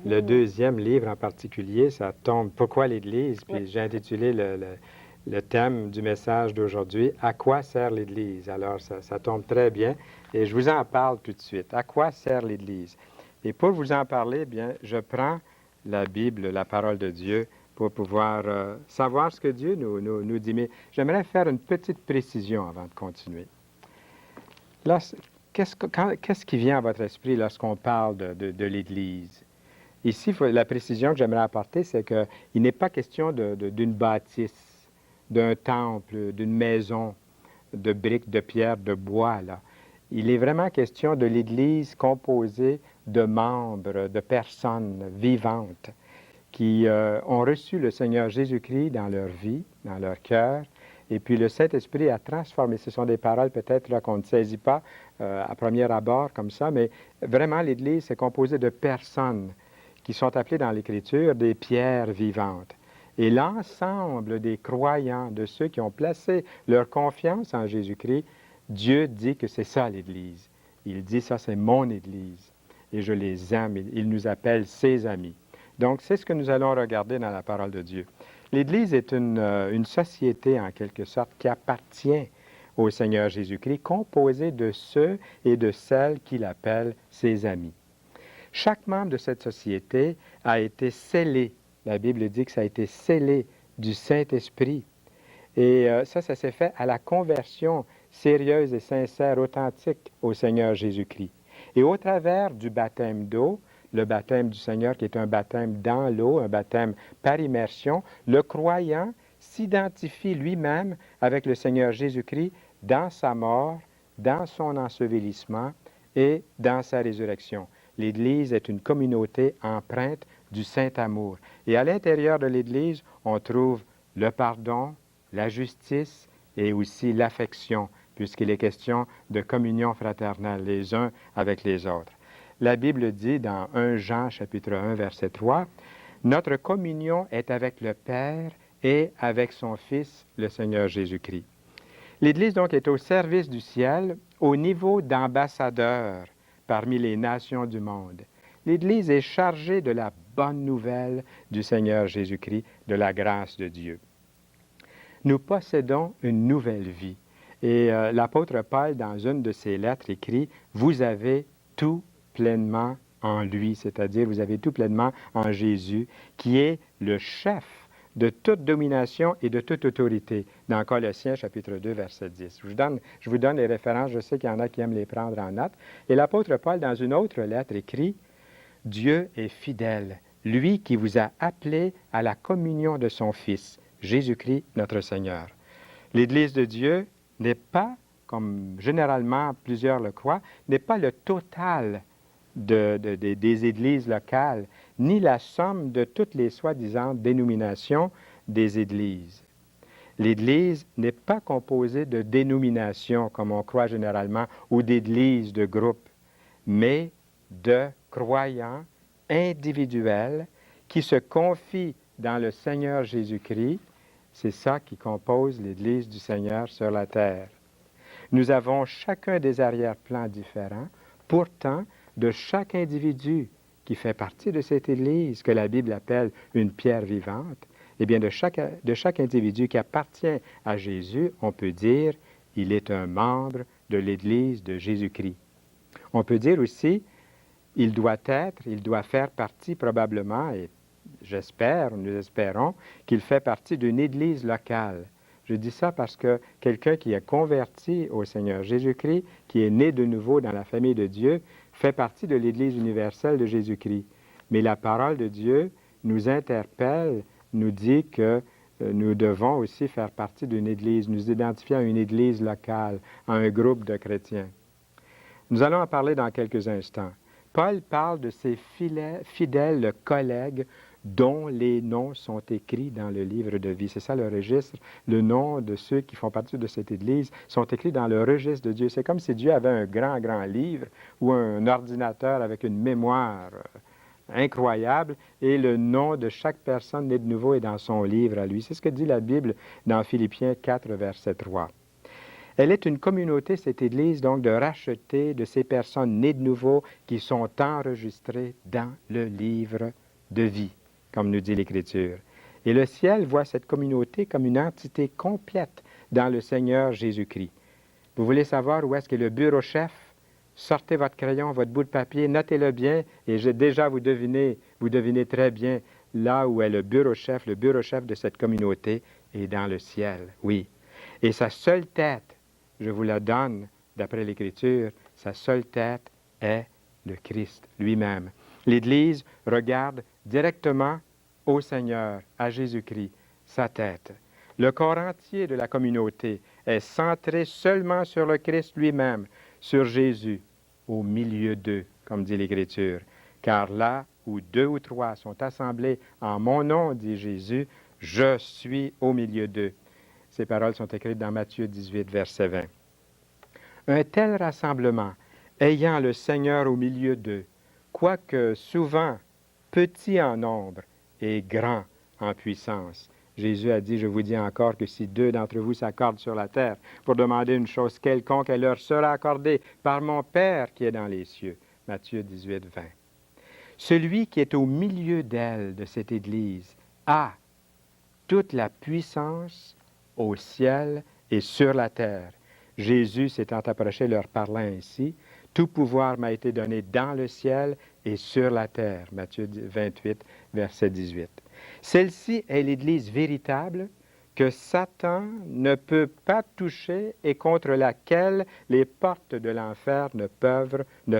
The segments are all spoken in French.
Le deuxième livre en particulier, ça tombe Pourquoi l'Église? Puis Oui. j'ai intitulé le thème du message d'aujourd'hui, À quoi sert l'Église? Alors, ça tombe très bien et je vous en parle tout de suite. À quoi sert l'Église? Et pour vous en parler, bien, je prends la Bible, la parole de Dieu, pour pouvoir savoir ce que Dieu nous dit. Mais j'aimerais faire une petite précision avant de continuer. Là, qu'est-ce qui vient à votre esprit lorsqu'on parle de l'Église? Ici, la précision que j'aimerais apporter, c'est qu'il n'est pas question d'une bâtisse, d'un temple, d'une maison, de briques, de pierre, de bois, là. Il est vraiment question de l'Église composée de membres, de personnes vivantes qui ont reçu le Seigneur Jésus-Christ dans leur vie, dans leur cœur, et puis le Saint-Esprit a transformé. Ce sont des paroles peut-être là qu'on ne saisit pas à premier abord comme ça, mais vraiment l'Église est composée de personnes qui sont appelées dans l'Écriture des pierres vivantes. Et l'ensemble des croyants, de ceux qui ont placé leur confiance en Jésus-Christ, Dieu dit que c'est ça l'Église. Il dit ça, c'est mon Église. Et je les aime. Il nous appelle ses amis. Donc, c'est ce que nous allons regarder dans la parole de Dieu. L'Église est une société, en quelque sorte, qui appartient au Seigneur Jésus-Christ, composée de ceux et de celles qu'il appelle ses amis. Chaque membre de cette société a été scellé. La Bible dit que ça a été scellé du Saint-Esprit. Et ça s'est fait à la conversion sérieuse et sincère, authentique au Seigneur Jésus-Christ. Et au travers du baptême d'eau, le baptême du Seigneur qui est un baptême dans l'eau, un baptême par immersion, le croyant s'identifie lui-même avec le Seigneur Jésus-Christ dans sa mort, dans son ensevelissement et dans sa résurrection. L'Église est une communauté empreinte du Saint-Amour. Et à l'intérieur de l'Église, on trouve le pardon, la justice et aussi l'affection, puisqu'il est question de communion fraternelle les uns avec les autres. La Bible dit dans 1 Jean chapitre 1 verset 3, « Notre communion est avec le Père et avec son Fils, le Seigneur Jésus-Christ. » L'Église donc est au service du ciel au niveau d'ambassadeur parmi les nations du monde. L'Église est chargée de la bonne nouvelle du Seigneur Jésus-Christ, de la grâce de Dieu. Nous possédons une nouvelle vie. Et l'apôtre Paul, dans une de ses lettres, écrit « Vous avez tout pleinement en lui », c'est-à-dire vous avez tout pleinement en Jésus, qui est le chef de toute domination et de toute autorité, dans Colossiens chapitre 2, verset 10. Je vous donne les références, je sais qu'il y en a qui aiment les prendre en note. Et l'apôtre Paul, dans une autre lettre, écrit « Dieu est fidèle, lui qui vous a appelé à la communion de son Fils, Jésus-Christ notre Seigneur. » L'Église de Dieu n'est pas, comme généralement plusieurs le croient, n'est pas le total des églises locales, ni la somme de toutes les soi-disant dénominations des églises. L'Église n'est pas composée de dénominations, comme on croit généralement, ou d'églises, de groupes, mais de croyants individuels qui se confient dans le Seigneur Jésus-Christ. C'est ça qui compose l'Église du Seigneur sur la terre. Nous avons chacun des arrière-plans différents. Pourtant, de chaque individu qui fait partie de cette Église, que la Bible appelle une pierre vivante, eh bien, de chaque individu qui appartient à Jésus, on peut dire il est un membre de l'Église de Jésus-Christ. On peut dire aussi il doit faire partie probablement, et nous espérons, qu'il fait partie d'une Église locale. Je dis ça parce que quelqu'un qui est converti au Seigneur Jésus-Christ, qui est né de nouveau dans la famille de Dieu, fait partie de l'Église universelle de Jésus-Christ. Mais la parole de Dieu nous interpelle, nous dit que nous devons aussi faire partie d'une Église, nous identifier à une Église locale, à un groupe de chrétiens. Nous allons en parler dans quelques instants. Paul parle de ses fidèles collègues dont les noms sont écrits dans le livre de vie. C'est ça le registre. Le nom de ceux qui font partie de cette Église sont écrits dans le registre de Dieu. C'est comme si Dieu avait un grand, grand livre ou un ordinateur avec une mémoire incroyable et le nom de chaque personne née de nouveau est dans son livre à lui. C'est ce que dit la Bible dans Philippiens 4, verset 3. Elle est une communauté, cette Église, donc de racheter de ces personnes nées de nouveau qui sont enregistrées dans le livre de vie, comme nous dit l'Écriture. Et le ciel voit cette communauté comme une entité complète dans le Seigneur Jésus-Christ. Vous voulez savoir où est-ce qu'est le bureau chef? Sortez votre crayon, votre bout de papier, notez-le bien, et déjà vous devinez très bien là où est le bureau chef de cette communauté est dans le ciel, oui. Et sa seule tête, je vous la donne d'après l'Écriture, sa seule tête est le Christ lui-même. L'Église regarde directement au Seigneur, à Jésus-Christ, sa tête. Le corps entier de la communauté est centré seulement sur le Christ lui-même, sur Jésus, au milieu d'eux, comme dit l'Écriture. Car là où 2 ou 3 sont assemblés en mon nom, dit Jésus, je suis au milieu d'eux. Ces paroles sont écrites dans Matthieu 18, verset 20. Un tel rassemblement, ayant le Seigneur au milieu d'eux, quoique souvent petit en nombre et grand en puissance. Jésus a dit, je vous dis encore que si 2 d'entre vous s'accordent sur la terre pour demander une chose quelconque, elle leur sera accordée par mon Père qui est dans les cieux. Matthieu 18, 20. Celui qui est au milieu d'elle, de cette Église, a toute la puissance au ciel et sur la terre. Jésus s'étant approché leur parlant ainsi, tout pouvoir m'a été donné dans le ciel et sur la terre. Matthieu 28, verset 18. Celle-ci est l'Église véritable que Satan ne peut pas toucher et contre laquelle les portes de l'enfer ne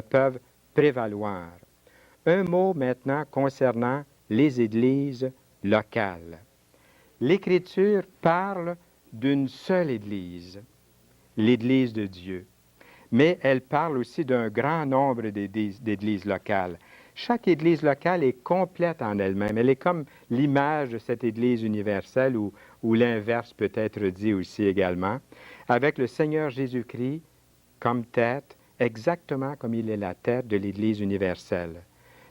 peuvent prévaloir. Un mot maintenant concernant les églises locales. L'Écriture parle d'une seule Église, l'Église de Dieu. Mais elle parle aussi d'un grand nombre d'églises locales. Chaque Église locale est complète en elle-même. Elle est comme l'image de cette Église universelle ou l'inverse peut être dit aussi également, avec le Seigneur Jésus-Christ comme tête, exactement comme il est la tête de l'Église universelle.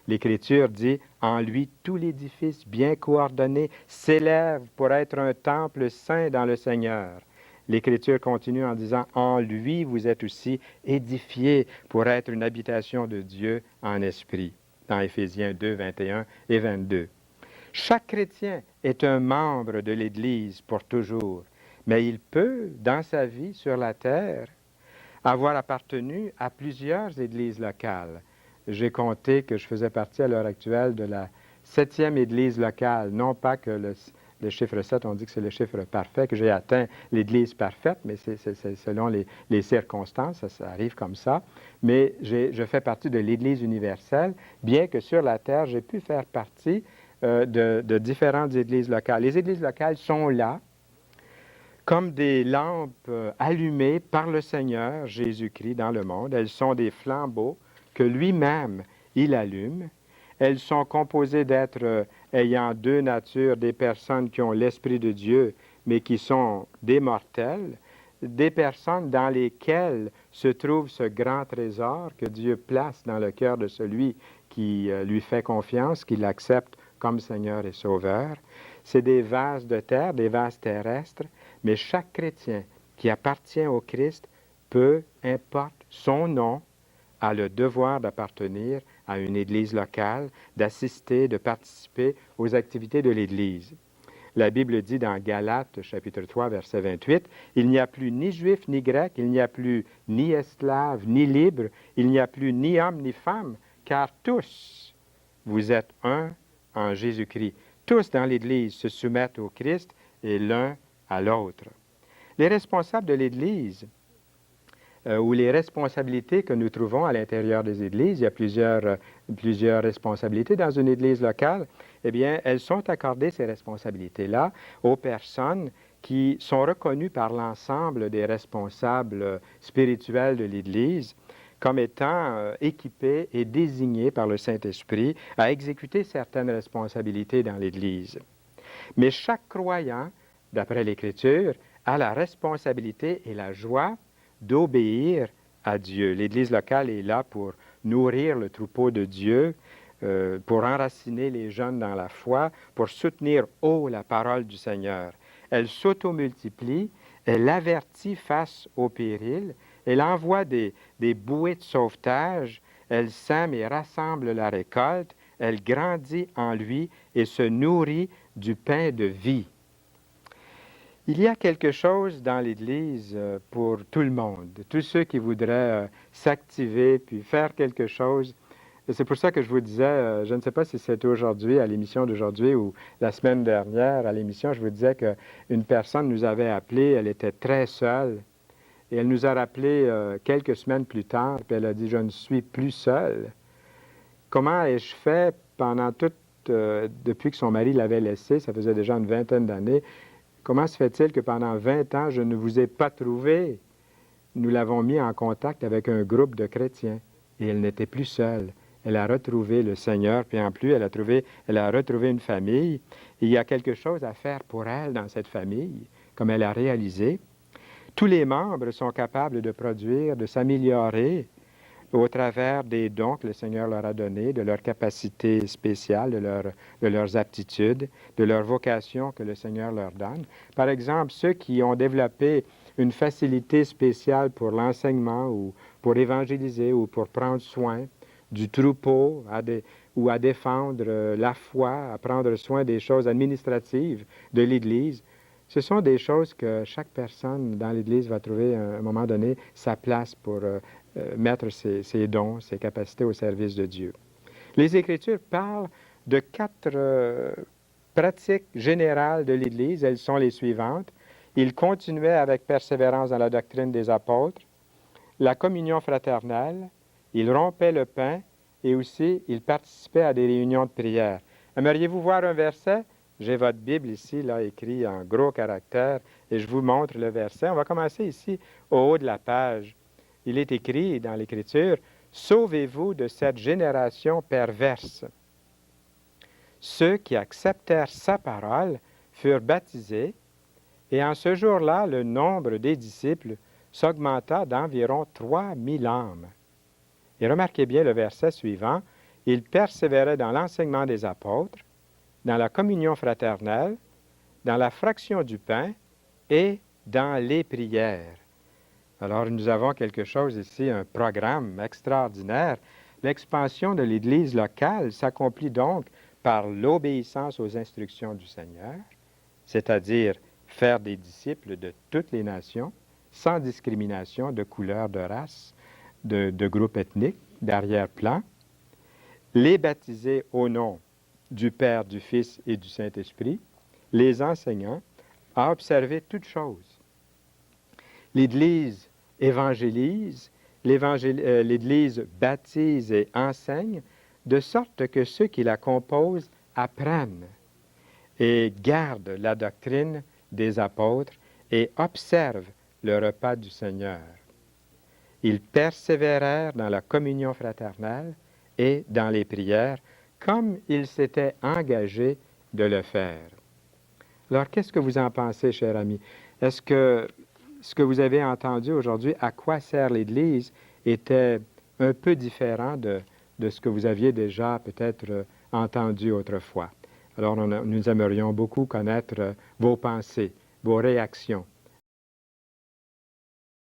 L'Écriture dit, en lui, tout l'édifice bien coordonné s'élève pour être un temple saint dans le Seigneur. L'Écriture continue en disant, en lui, vous êtes aussi édifiés pour être une habitation de Dieu en esprit, dans Éphésiens 2, 21 et 22. Chaque chrétien est un membre de l'Église pour toujours, mais il peut, dans sa vie sur la terre, avoir appartenu à plusieurs églises locales. J'ai compté que je faisais partie à l'heure actuelle de la 7e église locale. Non pas que le chiffre 7, on dit que c'est le chiffre parfait, que j'ai atteint l'église parfaite, mais c'est selon les circonstances, ça arrive comme ça. Mais je fais partie de l'église universelle, bien que sur la terre, j'ai pu faire partie de différentes églises locales. Les églises locales sont là, comme des lampes allumées par le Seigneur Jésus-Christ dans le monde. Elles sont des flambeaux que lui-même, il allume. Elles sont composées d'êtres ayant 2 natures, des personnes qui ont l'Esprit de Dieu, mais qui sont des mortels, des personnes dans lesquelles se trouve ce grand trésor que Dieu place dans le cœur de celui qui lui fait confiance, qui l'accepte comme Seigneur et Sauveur. C'est des vases de terre, des vases terrestres, mais chaque chrétien qui appartient au Christ peu importe son nom, a le devoir d'appartenir à une Église locale, d'assister, de participer aux activités de l'Église. La Bible dit dans Galates, chapitre 3, verset 28, « Il n'y a plus ni juif ni grec, il n'y a plus ni esclave ni libre, il n'y a plus ni homme ni femme, car tous, vous êtes un en Jésus-Christ. Tous dans l'Église se soumettent au Christ et l'un à l'autre. » Les responsables de l'Église ou les responsabilités que nous trouvons à l'intérieur des églises, il y a plusieurs responsabilités dans une église locale, eh bien, elles sont accordées, ces responsabilités-là, aux personnes qui sont reconnues par l'ensemble des responsables spirituels de l'Église comme étant équipées et désignées par le Saint-Esprit à exécuter certaines responsabilités dans l'Église. Mais chaque croyant, d'après l'Écriture, a la responsabilité et la joie d'obéir à Dieu. L'Église locale est là pour nourrir le troupeau de Dieu, pour enraciner les jeunes dans la foi, pour soutenir haut la parole du Seigneur. Elle s'automultiplie, Elle avertit face au péril. Elle envoie des bouées de sauvetage. Elle sème et rassemble la récolte. Elle grandit en lui et se nourrit du pain de vie. Il y a quelque chose dans l'Église pour tout le monde, tous ceux qui voudraient s'activer puis faire quelque chose. Et c'est pour ça que je vous disais, je ne sais pas si c'est aujourd'hui, à l'émission d'aujourd'hui ou la semaine dernière, à l'émission, je vous disais qu'une personne nous avait appelé, elle était très seule, et elle nous a rappelé quelques semaines plus tard, puis elle a dit, je ne suis plus seule. Comment ai-je fait pendant depuis que son mari l'avait laissée, ça faisait déjà une vingtaine d'années, comment se fait-il que pendant 20 ans, je ne vous ai pas trouvé? Nous l'avons mis en contact avec un groupe de chrétiens et elle n'était plus seule. Elle a retrouvé le Seigneur, puis en plus, elle a retrouvé une famille. Et il y a quelque chose à faire pour elle dans cette famille, comme elle a réalisé. Tous les membres sont capables de produire, de s'améliorer au travers des dons que le Seigneur leur a donnés, de leurs capacités spéciales, de leurs aptitudes, de leur vocation que le Seigneur leur donne. Par exemple, ceux qui ont développé une facilité spéciale pour l'enseignement ou pour évangéliser ou pour prendre soin du troupeau ou à défendre la foi, à prendre soin des choses administratives de l'Église, ce sont des choses que chaque personne dans l'Église va trouver à un moment donné sa place pour mettre ses dons, ses capacités au service de Dieu. Les Écritures parlent de 4 pratiques générales de l'Église. Elles sont les suivantes. Ils continuaient avec persévérance dans la doctrine des apôtres, la communion fraternelle, ils rompaient le pain et aussi ils participaient à des réunions de prière. Aimeriez-vous voir un verset? J'ai votre Bible ici, là, écrit en gros caractères, et je vous montre le verset. On va commencer ici, au haut de la page. Il est écrit dans l'Écriture, « Sauvez-vous de cette génération perverse. » Ceux qui acceptèrent sa parole furent baptisés, et en ce jour-là, le nombre des disciples s'augmenta d'environ 3000 âmes. Et remarquez bien le verset suivant, « Ils persévéraient dans l'enseignement des apôtres, dans la communion fraternelle, dans la fraction du pain et dans les prières. » Alors, nous avons quelque chose ici, un programme extraordinaire. L'expansion de l'Église locale s'accomplit donc par l'obéissance aux instructions du Seigneur, c'est-à-dire faire des disciples de toutes les nations, sans discrimination de couleur, de race, de groupe ethnique, d'arrière-plan, les baptiser au nom du Père, du Fils et du Saint-Esprit, les enseignant à observer toutes choses. L'Église évangélise, l'Église baptise et enseigne, de sorte que ceux qui la composent apprennent et gardent la doctrine des apôtres et observent le repas du Seigneur. Ils persévérèrent dans la communion fraternelle et dans les prières, comme ils s'étaient engagés de le faire. Alors, qu'est-ce que vous en pensez, cher ami? Est-ce que ce que vous avez entendu aujourd'hui, à quoi sert l'Église, était un peu différent de ce que vous aviez déjà peut-être entendu autrefois? Alors, nous aimerions beaucoup connaître vos pensées, vos réactions.